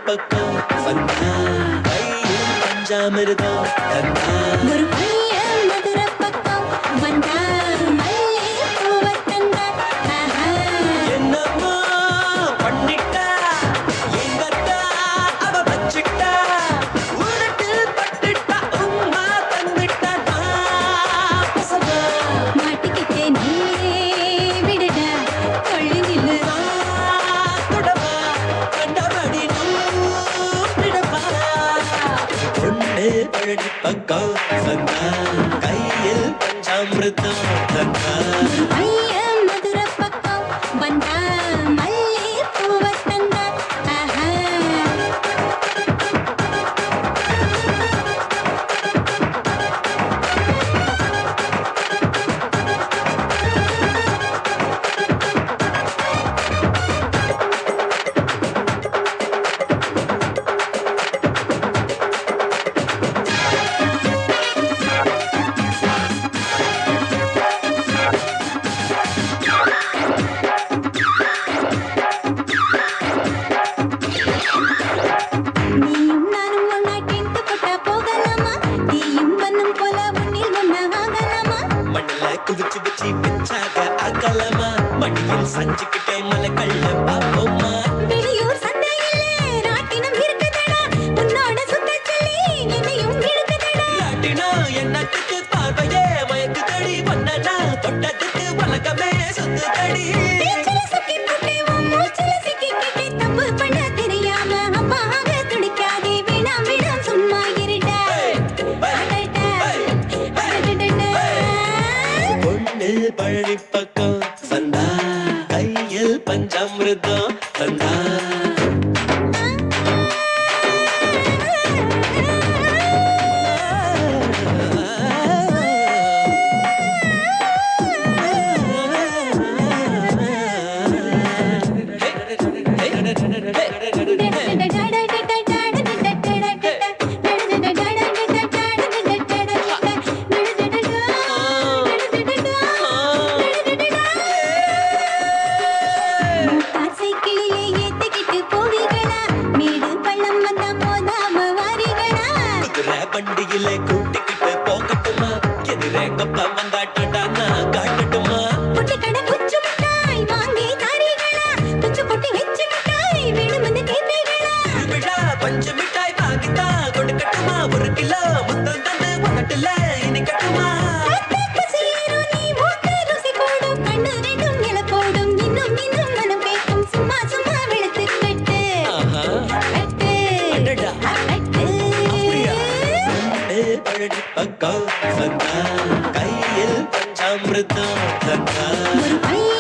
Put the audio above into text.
பக்கம் வந்தா கையில் பஞ்சாமிர்தம் தந்தா ஒரு பையன் மதுரை பக்கம் வந்தா மல்லி பூவை தந்தா என்னம்மா பண்ணிட்டா எங்கத்தா அவ வச்சிட்டா உனட்டில் பட்டுட்டா உம்மா தந்துட்டா பசமா மாட்டிக்கிட்டே நீ விடுடா கொள்ளி நில்லு தொடவா கண்டபடி நூற்றிடப்பா பொண்ணு பழனி பக்கம் வந்தா கையில் பஞ்சாமிர்தம் தந்தா ஒரு பையன் மதுரை பக்கம் வந்தா மல்லி பூவை தந்தா நீயும் நானும் ஒன்னா டென்ட் போட்டா போகலாமா நீயும் பண்ணும் போல உன்னில் ஒன்னா ஆகலாமா மண்ணுல குதிச்சு வச்சு பிச்சாக ஆக்கலாமா மடியில் சஞ்சுக்கிட்டே மலை கள்ள பாப்போமா வெளியூர் சந்தையிலே ராட்டினம் இருக்குதடா உன்னோட சுத்த சொல்லி என்னையும் இழுக்குதடா இல்லாட்டினா என்னத்துக்கு பார்வையே மயக்குதடி ஒன்னா தொட்டதுக்கு உலகமே சுத்துதடி பேச்சில சுக்கி போட்டு உன் மூச்சில சிக்கிக்கிட்டே தப்பு பண்ண தெரியாம அப்பாக துடிக்காதே வேணாம் வேணாம் சும்மா இருடா அடடா அடடடா பொண்ணு பழனி பக்கம் வந்தா கையில் பஞ்சாமிர்தம் தந்தா சைக்கிளிலே ஏத்திக்கிட்டு போவீங்களா மேடு பள்ளம் வந்தா போதாம வாரீங்களா குதிரை வண்டியில கூட்டிக்கிட்டு போகட்டுமா எதிரேங்கப்பா வந்தாட்டா நான் காட்டட்டுமா புட்டு கடை குச்சு மிட்டாய் வாங்கி தாரீங்களா குச்சு பொட்டி வச்சு மிட்டாய் வேணும்னு கேட்பீங்களா விழா பஞ்சு மிட்டாய் வாங்கித்தா கொடுக்கட்டுமா ஒரு கிலோ முத்தம் தந்து உனட்டுல இனிக்கட்டுமா பசியேறும் நீ மூக்கு ருசி கூடும் கண்ணு ரெண்டும் நில போடும் இன்னும் இன்னும் மனம் பேசும் சும்மா சும்மா வெளுத்து கட்டு ஆஹா கட்டு அடடா. கட்டு அப்படியா? பொண்ணு பழனி பக்கம் வந்தா கையில் பஞ்சாமிர்தம் தந்தா ஒரு பையன்